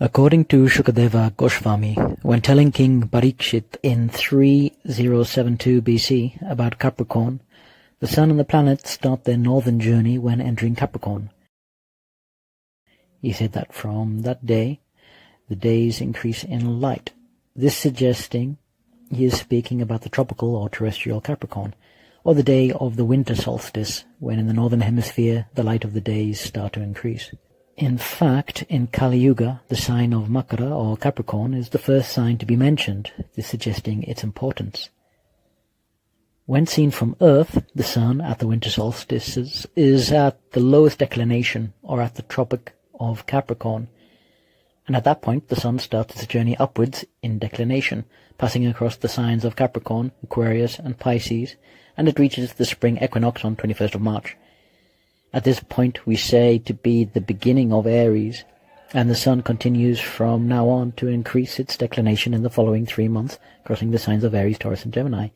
According to Shukadeva Goswami, when telling King Parikshit in 3072 BC about Capricorn, the sun and the planets start their northern journey when entering Capricorn. He said that from that day, the days increase in light, this suggesting he is speaking about the tropical or terrestrial Capricorn, or the day of the winter solstice, when in the northern hemisphere the light of the days start to increase. In fact, in Kali Yuga, the sign of Makara or Capricorn is the first sign to be mentioned, this suggesting its importance. When seen from Earth, the sun at the winter solstices is at the lowest declination, or at the Tropic of Capricorn, and at that point the sun starts its journey upwards in declination, passing across the signs of Capricorn, Aquarius and Pisces, and it reaches the spring equinox on 21st of March. At this point we say to be the beginning of Aries, and the sun continues from now on to increase its declination in the following 3 months, crossing the signs of Aries, Taurus and Gemini.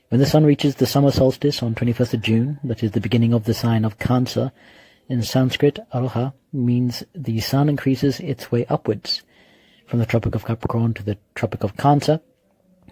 When the sun reaches the summer solstice on 21st of June, that is the beginning of the sign of Cancer, in Sanskrit, Aroha means the sun increases its way upwards, from the Tropic of Capricorn to the Tropic of Cancer,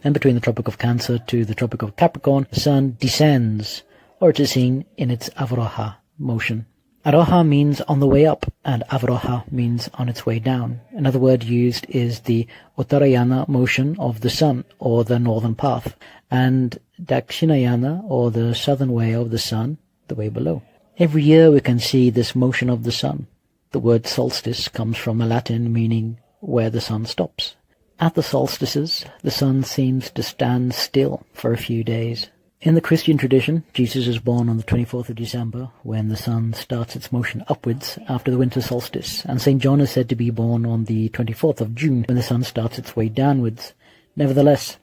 and between the Tropic of Cancer to the Tropic of Capricorn, the sun descends, or it is seen in its Avaroha motion. Aroha means on the way up, and Avaroha means on its way down. Another word used is the Uttarayana motion of the sun, or the northern path, and Dakshinayana, or the southern way of the sun, the way below. Every year we can see this motion of the sun. The word solstice comes from the Latin meaning where the sun stops. At the solstices, the sun seems to stand still for a few days. In the Christian tradition, Jesus is born on the 24th of December, when the sun starts its motion upwards after the winter solstice, and St. John is said to be born on the 24th of June, when the sun starts its way downwards. Nevertheless,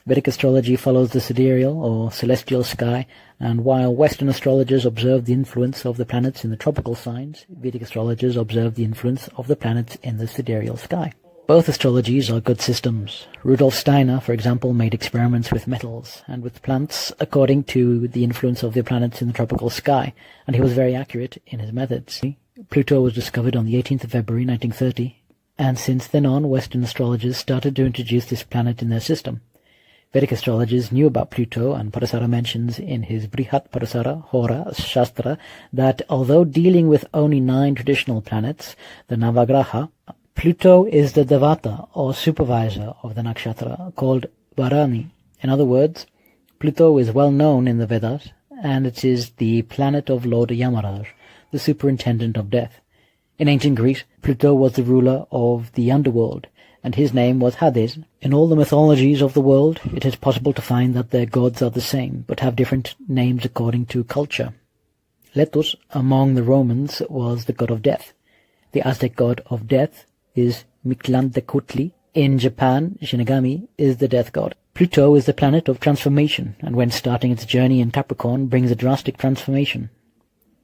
Vedic astrology follows the sidereal or celestial sky, and while Western astrologers observe the influence of the planets in the tropical signs, Vedic astrologers observe the influence of the planets in the sidereal sky. Both astrologies are good systems. Rudolf Steiner, for example, made experiments with metals and with plants according to the influence of the planets in the tropical sky, and he was very accurate in his methods. Pluto was discovered on the 18th of February 1930, and since then on, Western astrologers started to introduce this planet in their system. Vedic astrologers knew about Pluto, and Parasara mentions in his Brihat Parasara Hora Shastra that although dealing with only 9 traditional planets, the Navagraha, Pluto is the Devata, or supervisor of the nakshatra, called Varani. In other words, Pluto is well known in the Vedas, and it is the planet of Lord Yamaraj, the superintendent of death. In ancient Greece, Pluto was the ruler of the underworld, and his name was Hades. In all the mythologies of the world, it is possible to find that their gods are the same, but have different names according to culture. Letos, among the Romans, was the god of death. The Aztec god of death is Mictlantecutli. In Japan, Shinigami is the death god. Pluto is the planet of transformation, and when starting its journey in Capricorn, brings a drastic transformation.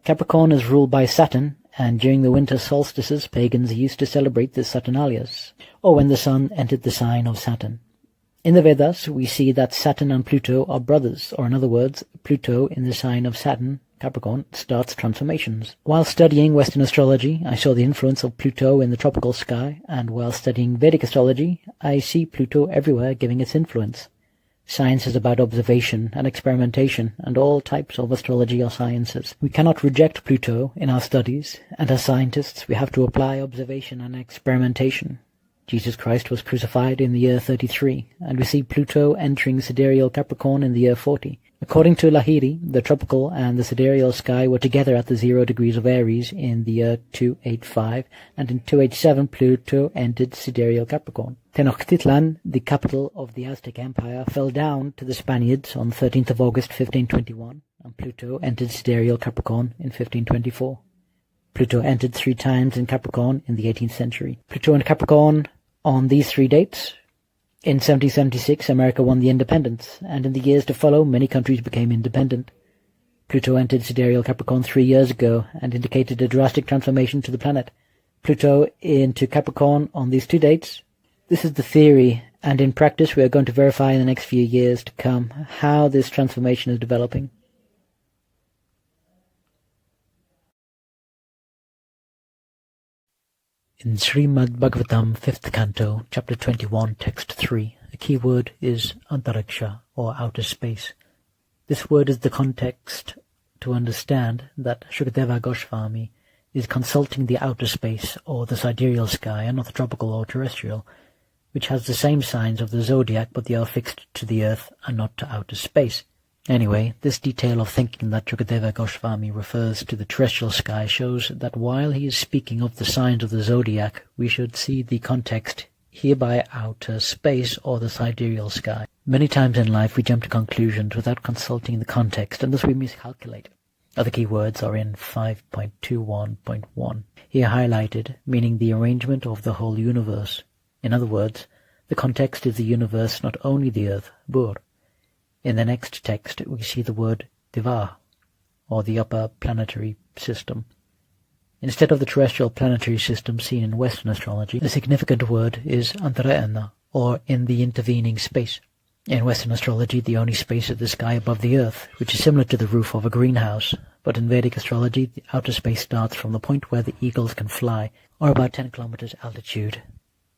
Capricorn is ruled by Saturn, and during the winter solstices, pagans used to celebrate the Saturnalias, or when the sun entered the sign of Saturn. In the Vedas, we see that Saturn and Pluto are brothers, or in other words, Pluto in the sign of Saturn, Capricorn, starts transformations. While studying Western astrology, I saw the influence of Pluto in the tropical sky, and while studying Vedic astrology, I see Pluto everywhere giving its influence. Science is about observation and experimentation, and all types of astrology are sciences. We cannot reject Pluto in our studies, and as scientists we have to apply observation and experimentation. Jesus Christ was crucified in the year 33, and we see Pluto entering sidereal Capricorn in the year 40. According to Lahiri, the tropical and the sidereal sky were together at the 0 degrees of Aries in the year 285, and in 287 Pluto entered sidereal Capricorn. Tenochtitlan, the capital of the Aztec Empire, fell down to the Spaniards on 13th of August 1521, and Pluto entered sidereal Capricorn in 1524. Pluto entered 3 times in Capricorn in the 18th century. Pluto and Capricorn on these 3 dates. In 1776, America won the independence, and in the years to follow, many countries became independent. Pluto entered sidereal Capricorn 3 years ago, and indicated a drastic transformation to the planet. Pluto into Capricorn on these 2 dates. This is the theory, and in practice we are going to verify in the next few years to come how this transformation is developing. In Srimad Bhagavatam, 5th Canto, Chapter 21, Text 3, a key word is antariksha, or outer space. This word is the context to understand that Shukadeva Goswami is consulting the outer space, or the sidereal sky, and not the tropical or terrestrial, which has the same signs of the zodiac, but they are fixed to the earth and not to outer space. Anyway, this detail of thinking that Shukadeva Goswami refers to the terrestrial sky shows that while he is speaking of the signs of the zodiac, we should see the context hereby outer space or the sidereal sky. Many times in life we jump to conclusions without consulting the context, and thus we miscalculate. Other key words are in 5.21.1, here highlighted, meaning the arrangement of the whole universe. In other words, the context is the universe, not only the earth, Bur. In the next text, we see the word Diva, or the upper planetary system. Instead of the terrestrial planetary system seen in Western astrology, the significant word is Antarayana, or in the intervening space. In Western astrology, the only space is the sky above the earth, which is similar to the roof of a greenhouse. But in Vedic astrology, the outer space starts from the point where the eagles can fly, or about 10 kilometers altitude,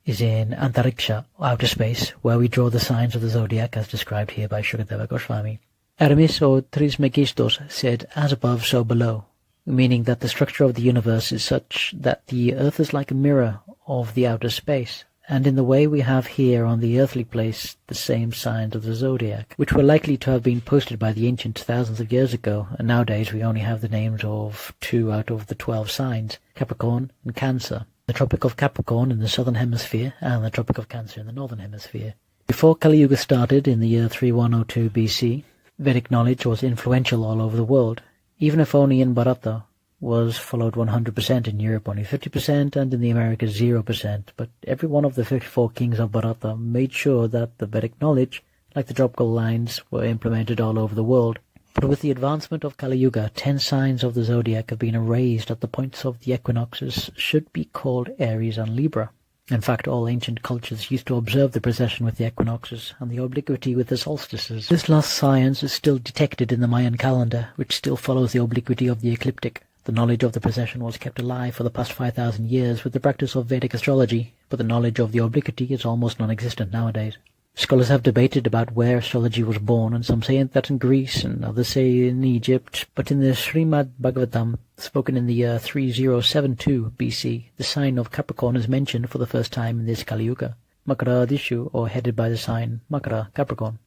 is in Antariksha, outer space, where we draw the signs of the zodiac as described here by Shukadeva Goswami. Aramis or Trismegistos said, as above, so below, meaning that the structure of the universe is such that the earth is like a mirror of the outer space, and in the way we have here on the earthly place the same signs of the zodiac, which were likely to have been posted by the ancients thousands of years ago, and nowadays we only have the names of 2 out of the 12 signs, Capricorn and Cancer. The Tropic of Capricorn in the southern hemisphere and the Tropic of Cancer in the northern hemisphere. Before Kali Yuga started in the year 3102 BC, Vedic knowledge was influential all over the world, even if only in Bharata was followed 100%, in Europe only 50%, and in the Americas 0%, but every one of the 54 kings of Bharata made sure that the Vedic knowledge, like the tropical lines, were implemented all over the world. But with the advancement of Kali Yuga, 10 signs of the zodiac have been erased at the points of the equinoxes should be called Aries and Libra. In fact, all ancient cultures used to observe the precession with the equinoxes and the obliquity with the solstices. This last science is still detected in the Mayan calendar, which still follows the obliquity of the ecliptic. The knowledge of the precession was kept alive for the past 5,000 years with the practice of Vedic astrology, but the knowledge of the obliquity is almost non-existent nowadays. Scholars have debated about where astrology was born, and some say that in Greece and others say in Egypt, but in the Srimad Bhagavatam, spoken in the year 3072 BC, the sign of Capricorn is mentioned for the first time in this Kali Yuga, Makara Dishu, or headed by the sign Makara, Capricorn.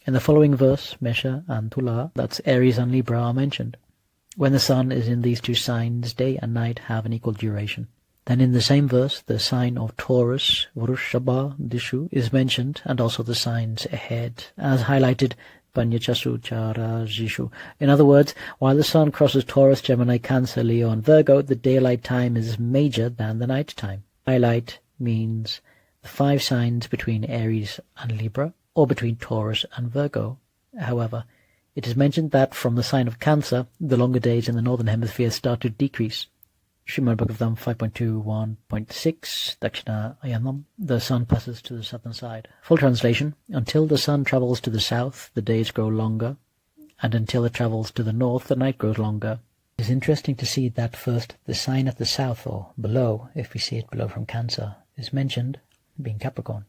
In the following verse, Mesha and Tula, that's Aries and Libra, are mentioned. When the sun is in these two signs, day and night have an equal duration. Then in the same verse, the sign of Taurus, Vrushaba Dishu, is mentioned, and also the signs ahead, as highlighted Panyachasu Chara Jishu. In other words, while the sun crosses Taurus, Gemini, Cancer, Leo, and Virgo, the daylight time is major than the night time. Highlight means the 5 signs between Aries and Libra, or between Taurus and Virgo. However, it is mentioned that from the sign of Cancer, the longer days in the northern hemisphere start to decrease. Srimad Bhagavatam 5.21.6, Dakshina Ayanam, the sun passes to the southern side. Full translation, until the sun travels to the south, the days grow longer, and until it travels to the north, the night grows longer. It is interesting to see that first the sign at the south, or below, if we see it below from Cancer, is mentioned, being Capricorn.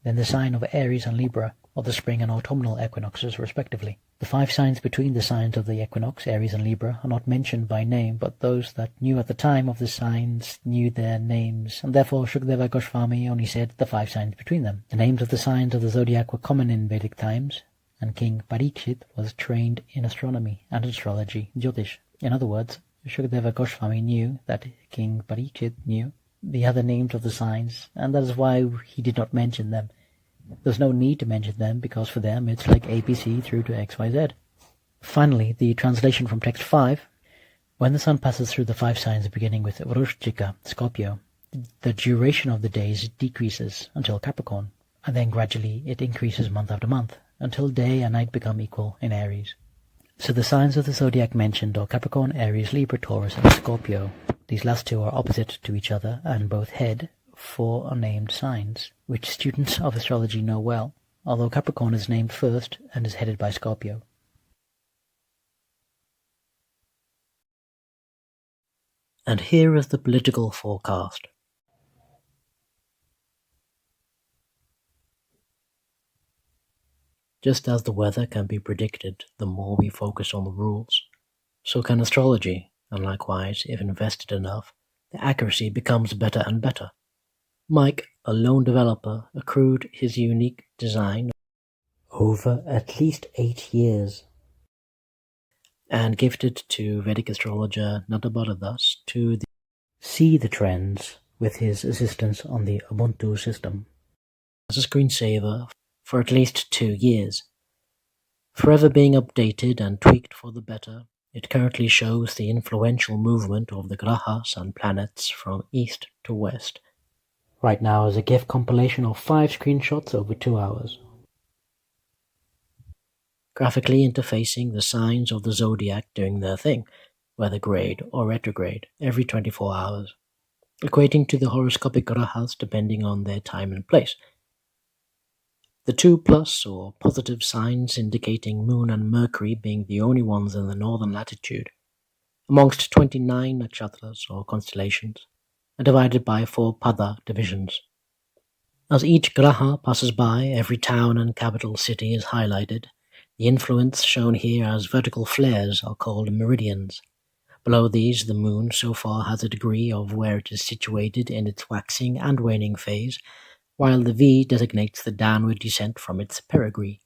Then the sign of Aries and Libra, or the spring and autumnal equinoxes, respectively. The 5 signs between the signs of the equinox, Aries and Libra, are not mentioned by name, but those that knew at the time of the signs knew their names, and therefore Shukadeva Goswami only said the 5 signs between them. The names of the signs of the zodiac were common in Vedic times, and King Parikshit was trained in astronomy and astrology, Jyotish. In other words, Shukadeva Goswami knew that King Parikshit knew the other names of the signs, and that is why he did not mention them. There's no need to mention them, because for them it's like ABC through to XYZ. Finally, the translation from text 5. When the sun passes through the 5 signs beginning with Vrushchika, Scorpio, the duration of the days decreases until Capricorn, and then gradually it increases month after month, until day and night become equal in Aries. So the signs of the zodiac mentioned are Capricorn, Aries, Libra, Taurus, and Scorpio. These last 2 are opposite to each other and both head 4 unnamed signs, which students of astrology know well, although Capricorn is named first and is headed by Scorpio. And here is the political forecast. Just as the weather can be predicted the more we focus on the rules, so can astrology, and likewise, if invested enough, the accuracy becomes better and better. Mike, a lone developer, accrued his unique design over at least 8 years, and gifted to Vedic astrologer Natabharadas to see the trends with his assistance on the Ubuntu system as a screensaver for at least 2 years. Forever being updated and tweaked for the better, it currently shows the influential movement of the grahas and planets from east to west. Right now is a GIF compilation of 5 screenshots over 2 hours, graphically interfacing the signs of the zodiac doing their thing, whether grade or retrograde, every 24 hours, equating to the horoscopic grahas depending on their time and place. The 2+ or positive signs indicating Moon and Mercury being the only ones in the northern latitude, amongst 29 nakshatras or constellations, are divided by 4 pada divisions. As each graha passes by, every town and capital city is highlighted. The influence shown here as vertical flares are called meridians. Below these, the moon so far has a degree of where it is situated in its waxing and waning phase, while the V designates the downward descent from its perigee,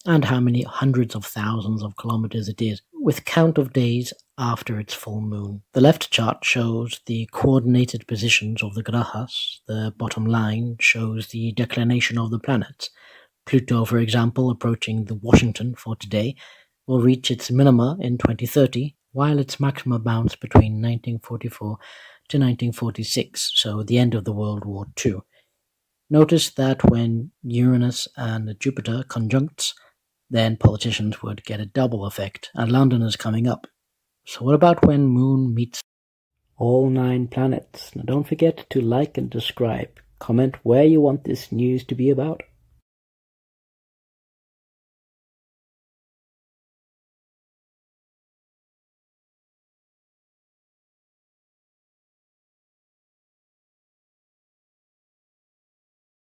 and how many hundreds of thousands of kilometers it is, with count of days after its full moon. The left chart shows the coordinated positions of the grahas. The bottom line shows the declination of the planets. Pluto, for example, approaching the Washington for today, will reach its minima in 2030, while its maxima bounce between 1944 to 1946, so the end of the World War II. Notice that when Uranus and Jupiter conjuncts, then politicians would get a double effect, and London is coming up. So what about when Moon meets all 9 planets? Now don't forget to like and subscribe. Comment where you want this news to be about.